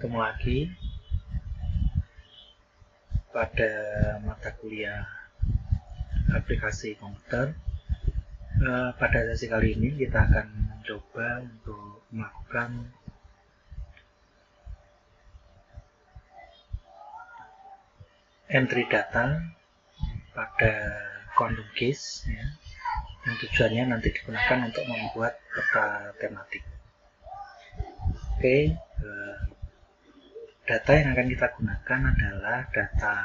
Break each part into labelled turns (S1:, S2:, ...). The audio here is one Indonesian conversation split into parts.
S1: Ketemu lagi pada mata kuliah aplikasi komputer. Pada sesi kali ini kita akan mencoba untuk melakukan entry data pada quantum case, ya, yang tujuannya nanti digunakan untuk membuat peta tematik. Oke, data yang akan kita gunakan adalah data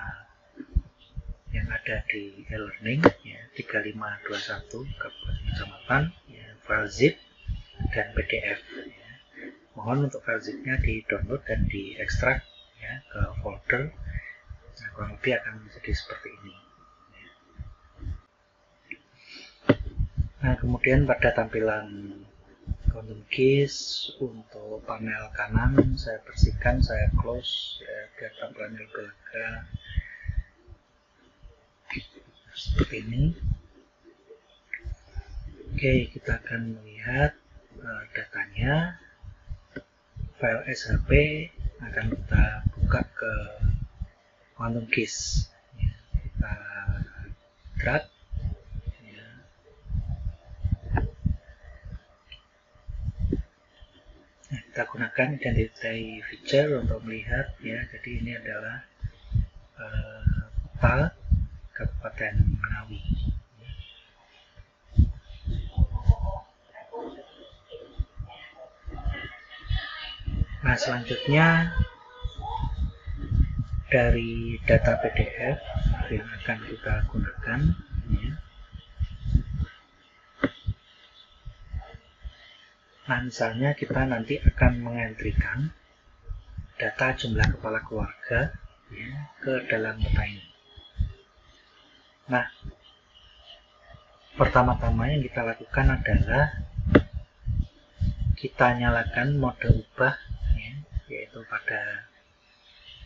S1: yang ada di e-learning, ya, 3521 Kabupaten Kecamatan, ya, file zip dan PDF. Ya. Mohon untuk file zipnya di-download dan diekstrak, ya, ke folder. Nah, kurang lebih akan menjadi seperti ini. Nah, kemudian pada tampilan quantum case untuk panel kanan saya bersihkan, saya close, ya, biar tampilannya lebih lega. Seperti ini. Oke, kita akan melihat datanya. File SHP akan kita buka ke quantum case. Ya, kita drag. Ya. Nah, kita gunakan identity feature untuk melihat, ya. Jadi ini adalah peta Kabupaten Ngawi. Nah, selanjutnya dari data PDF yang akan kita gunakan, ya. Nah, misalnya kita nanti akan mengentrikan data jumlah kepala keluarga, ya, ke dalam peta ini. Nah, pertama-tama yang kita lakukan adalah kita nyalakan mode ubah, ya, yaitu pada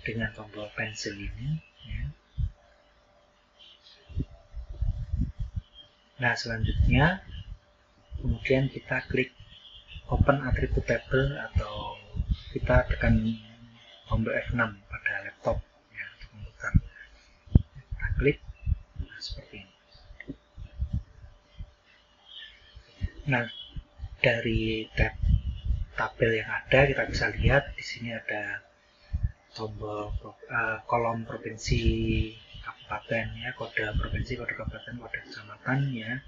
S1: dengan tombol pensil ini, ya. Nah, selanjutnya kemudian kita klik open attribute table atau kita tekan tombol F6 pada laptop, ya, atau komputer. Kita klik, nah, seperti ini. Nah, dari tab tabel yang ada kita bisa lihat di sini ada tombol kolom provinsi kabupaten, ya, kode provinsi, kode kabupaten, kode kecamatan, ya.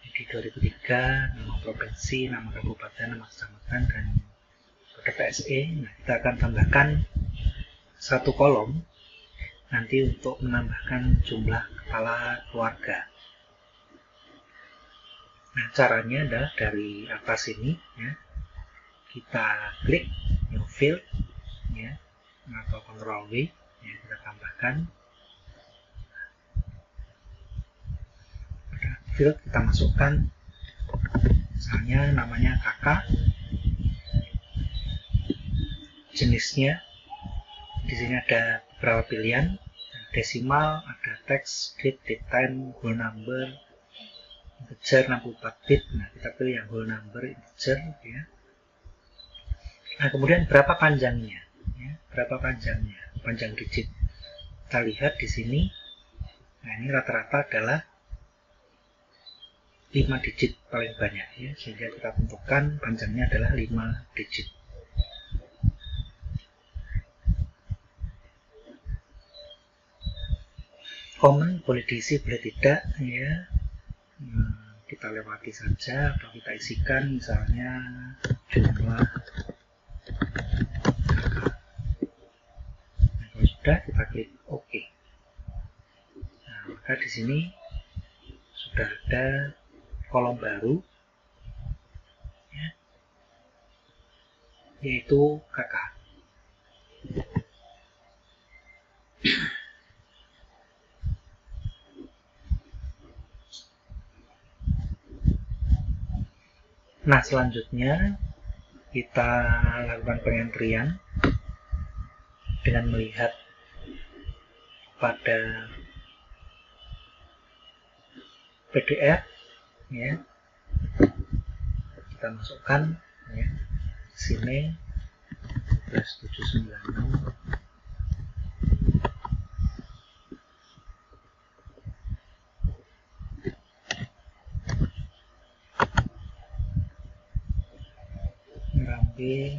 S1: Jadi 2003 nama provinsi, nama kabupaten, nama kecamatan, dan kode PSE. Nah, kita akan tambahkan satu kolom nanti untuk menambahkan jumlah kepala keluarga. Nah, caranya adalah dari atas ini, ya, kita klik new field, ya, atau Ctrl W, ya, kita tambahkan pada field, kita masukkan misalnya namanya kakak, jenisnya di sini ada beberapa pilihan, desimal, ada teks, date, time, whole number, integer 64 bit. Nah, kita pilih yang whole number integer, ya. Nah, kemudian berapa panjangnya, ya, berapa panjangnya, panjang digit. Kita lihat di sini. Nah, ini rata-rata adalah 5 digit paling banyak, ya, sehingga kita tentukan panjangnya adalah 5 digit. Komen boleh diisi, boleh tidak, ya. Kita lewati saja atau kita isikan misalnya jumlah. Nah, kalau sudah, kita klik OK. Nah, maka di sini sudah ada kolom baru, ya, yaitu kakak. Nah, selanjutnya kita lakukan pengentrian dengan melihat pada PDF, ya, kita masukkan, ya, sini 14796. Merambi.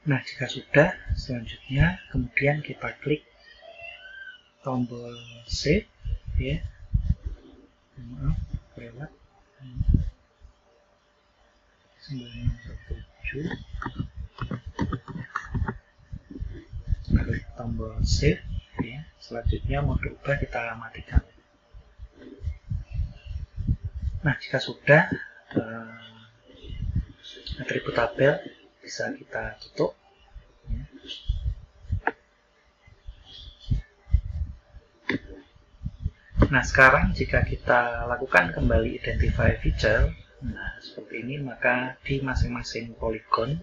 S1: Nah, jika sudah, selanjutnya kemudian kita klik tombol save, ya. Maaf, lewat 917. Klik tombol save, ya. Selanjutnya mode ubah kita matikan. Nah, jika sudah, atribut tabel bisa kita tutup. Ya. Nah, sekarang jika kita lakukan kembali identify feature, nah seperti ini, maka di masing-masing poligon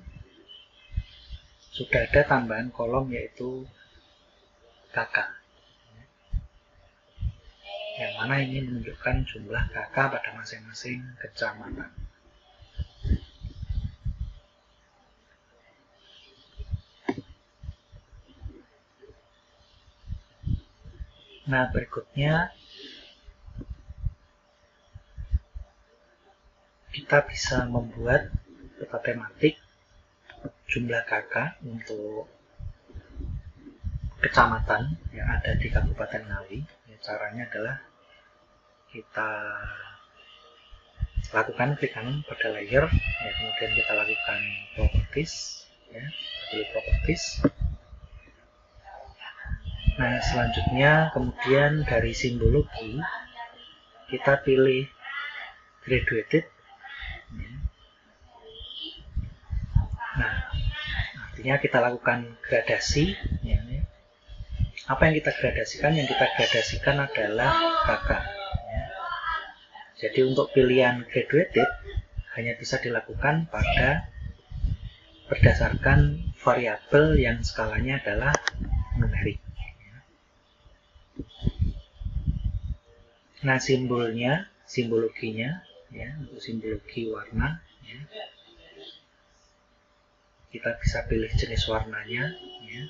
S1: sudah ada tambahan kolom yaitu KK. Yang mana ini menunjukkan jumlah KK pada masing-masing kecamatan. Nah, berikutnya kita bisa membuat peta tematik jumlah KK untuk kecamatan yang ada di Kabupaten Ngawi. Ya, caranya adalah kita lakukan klik kanan pada layer, ya, kemudian kita lakukan properties, ya, pilih properties. Nah, selanjutnya kemudian dari simbologi kita pilih graduated. Nah, artinya kita lakukan gradasi. Ya. Apa yang kita gradasikan? Yang kita gradasikan adalah KK. Ya. Jadi untuk pilihan graduated hanya bisa dilakukan pada berdasarkan variabel yang skalanya adalah numerik. Nah, simbologinya, ya, untuk simbologi warna, ya, kita bisa pilih jenis warnanya, ya,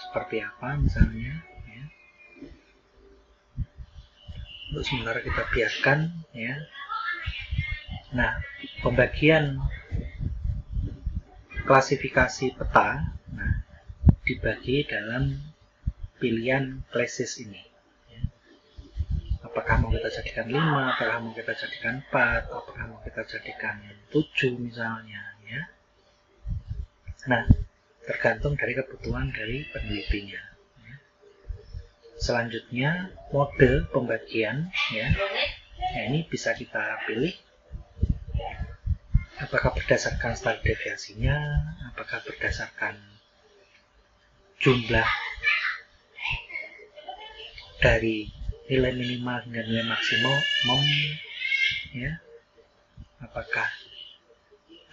S1: seperti apa misalnya. Ya. Untuk sementara kita biarkan, ya. Nah, pembagian klasifikasi peta, nah, dibagi dalam pilihan classes ini. Apakah mau kita jadikan 5, apakah mau kita jadikan 4, apakah mau kita jadikan 7 misalnya, ya. Nah, tergantung dari kebutuhan dari penelitinya. Ya. Selanjutnya, mode pembagian, ya. Nah, ini bisa kita pilih apakah berdasarkan standar deviasinya, apakah berdasarkan jumlah dari nilai minimal hingga nilai maksimum, ya, apakah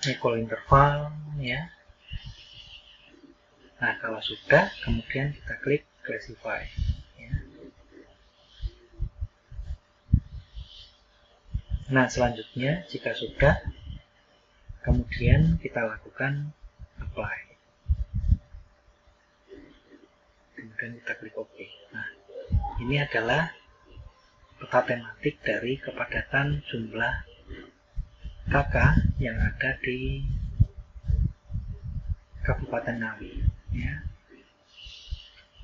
S1: equal interval, ya. Nah, kalau sudah, kemudian kita klik classify, ya. Nah, selanjutnya jika sudah, kemudian kita lakukan apply, kemudian kita klik OK. Nah, ini adalah peta tematik dari kepadatan jumlah KK yang ada di Kabupaten Ngawi. Ya.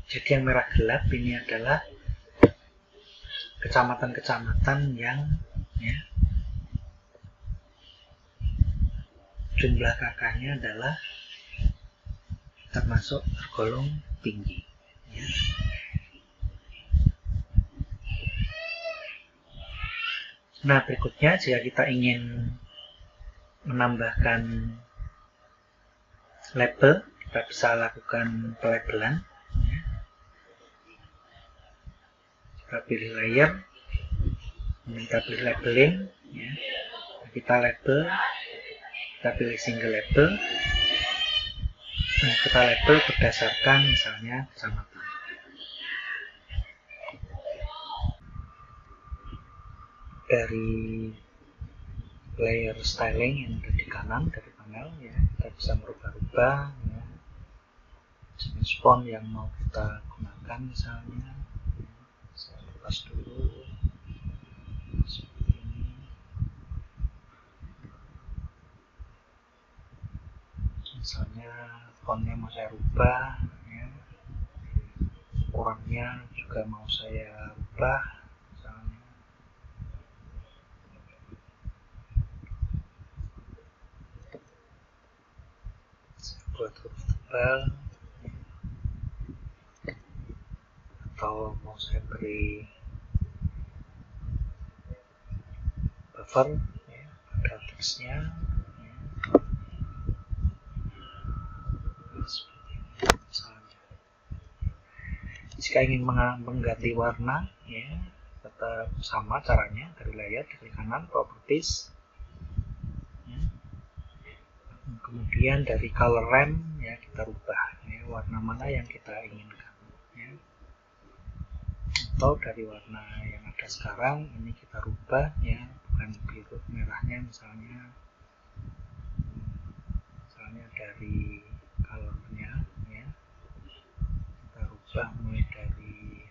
S1: Jadi yang merah gelap ini adalah kecamatan-kecamatan yang, ya, jumlah KK-nya adalah termasuk tergolong tinggi. Ya. Nah, berikutnya jika kita ingin menambahkan label, kita bisa lakukan pelabelan. Kita pilih layer, kita pilih labeling, ya. Kita label, kita pilih single label. Nah, kita label berdasarkan misalnya kecamatan. Dari layer styling yang ada di kanan dari panel, ya, kita bisa merubah-rubah, ya, jenis font yang mau kita gunakan misalnya. Saya lepas dulu seperti ini. Misalnya fontnya mau saya rubah, ya. Ukurannya juga mau saya rubah misalnya. Saya buat huruf tebal, atau mau saya beri buffer, ya, pada teksnya, ya. Misalnya, jika ingin mengganti warna, ya, tetap sama caranya. Dari layer, dari kanan, properties, ya. Kemudian dari color ramp, ya, kita rubah, ya, warna mana yang kita inginkan, ya. Atau dari warna yang ada sekarang ini kita rubah, ya, bukan biru, merahnya misalnya dari colornya, ya, kita rubah mulai dari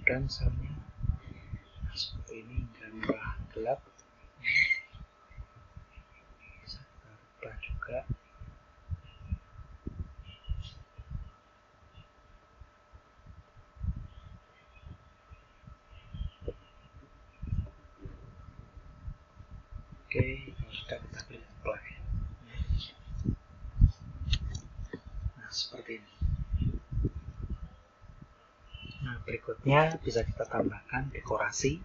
S1: muda misalnya, nah, seperti ini, hingga merah gelap, ya. Bisa kita rubah juga. Oke, kalau sudah kita klik apply. Nah, seperti ini. Nah, berikutnya bisa kita tambahkan dekorasi.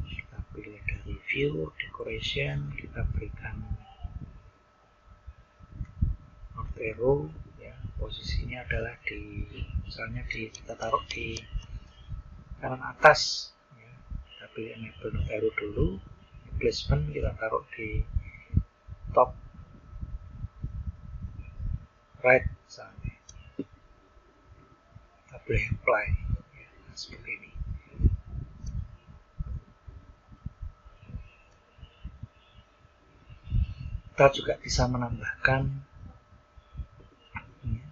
S1: Kita pilih dari view, decoration, kita berikan north arrow, ya, posisinya adalah di, misalnya kita taruh di kanan atas, ya. Kita pilih enable north arrow dulu. Placement kita taruh di top right misalnya. Kita pilih apply, ya. Nah, seperti ini. Kita juga bisa menambahkan, ya,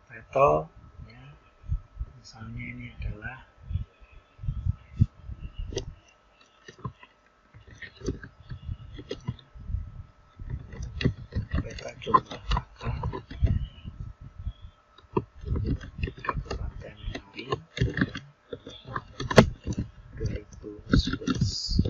S1: title, ya. Misalnya ini adalah peta jumlah kakak Kabupaten Ngawi 2011.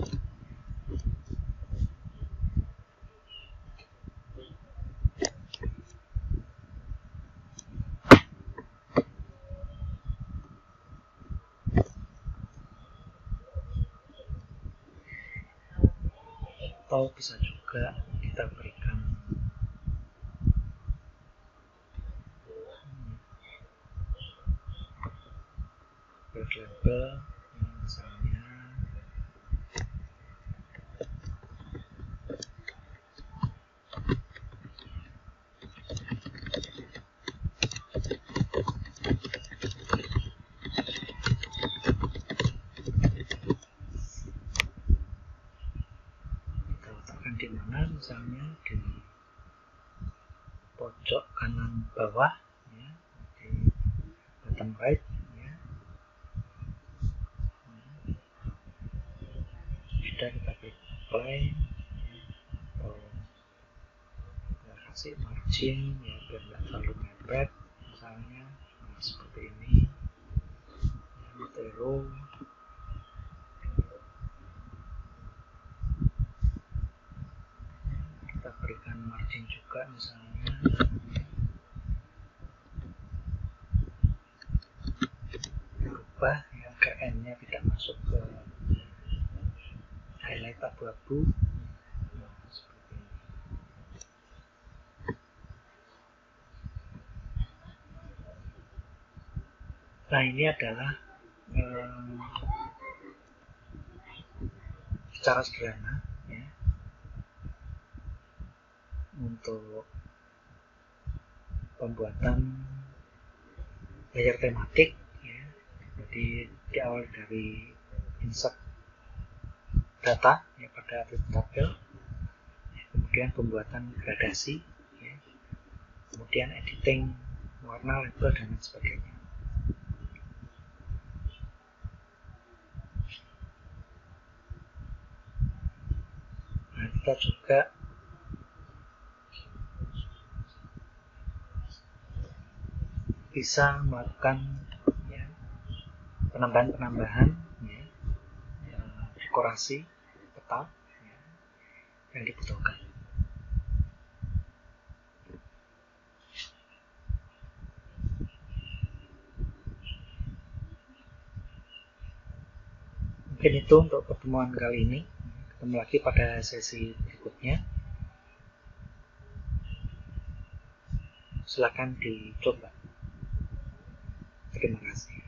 S1: Atau bisa juga kita berikan label, misalnya kita letakkan di mana, misalnya di pojok kanan bawah, ya, di bottom right, ya. Sudah kita klik apply, ya. Atau kita kasih margin, ya, biar tidak terlalu mepet, misalnya misalnya seperti ini, Montero. Kita berikan margin juga misalnya, kita rubah ya, ke N-nya tidak masuk ke highlight abu-abu. Seperti ini. Nah, ini adalah secara sederhana ya, untuk pembuatan layer tematik ya. Jadi diawali dari insert data ya pada atribut tabel, ya, kemudian pembuatan gradasi ya, kemudian editing warna, label, dan lain sebagainya. Nah, kita juga bisa melakukan ya, penambahan-penambahan ya, dekorasi peta ya, yang dibutuhkan. Mungkin itu untuk pertemuan kali ini. Ketemu lagi pada sesi berikutnya. Silakan dicoba. Terima kasih.